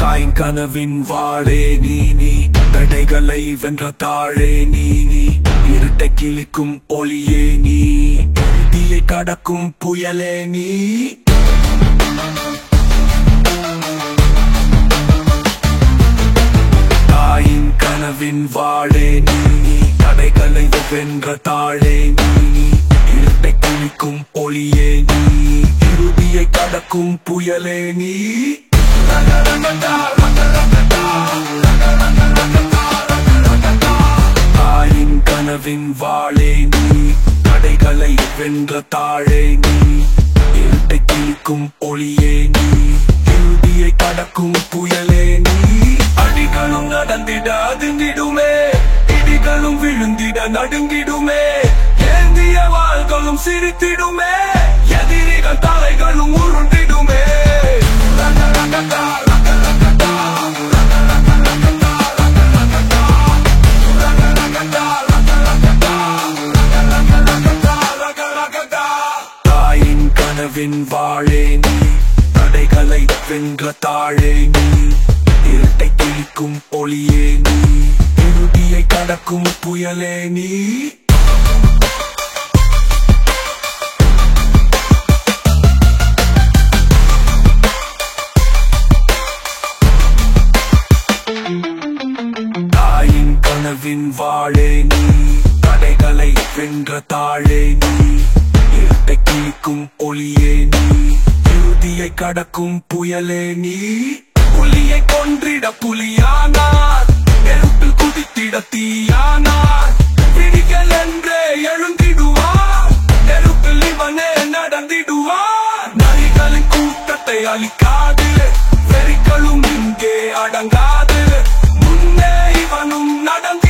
தாயின் கனவின் வாழே நீ தடைகளை வென்ற தாழே நீ இருட்டை கிழிக்கும் ஒளியே நீ தீயை கடக்கும் புயலே நீ தாயின் கனவின் வாழே நீ தடைகளை வென்ற தாழே நீ இருட்டை கிழிக்கும் ஒளியே நீ இறுதியை கடக்கும் புயலே நீ தாயின் கனவின் வாழே நீ தடைகளை வென்ற தாழே நீ இருட்டை கிழிக்கும் ஒளியே நீ இறுதியை கடக்கும் புயலே நீ அடிகளும் நடந்திட அதிர்ந்திடுமே இடிகளும் விழுந்திட நடுங்கிடுமே ஏந்திய வாள்களும் சிரித்திடுமே எதிரிகள் தலைகளும் உருண்டிடுமே தாயின் கனவின் வாழே நீ தடைகளை வென்ற தாழே நீ இருட்டை கிழிக்கும் ஒளியே நீ இறுதியை கடக்கும் புயலே நீ தாயின் கனவின் வாழே நீ தடைகளை வென்ற தாழே நீ இருட்டை கிழிக்கும் ஒளியே நீ இறுதியை கடக்கும் புயலே நீ புலியை கொன்றிட புலியானார் நெருப்பில் குதித்திட தீயானார் பிடிகள் என்றே எழுந்திடுவார் நெருப்பில் இவனே நடந்திடுவார் நரிகளின் கூட்டத்தை அழிக்காது வெறிகளும் இங்கே அடங்காது முன்னே இவனும் நடந்து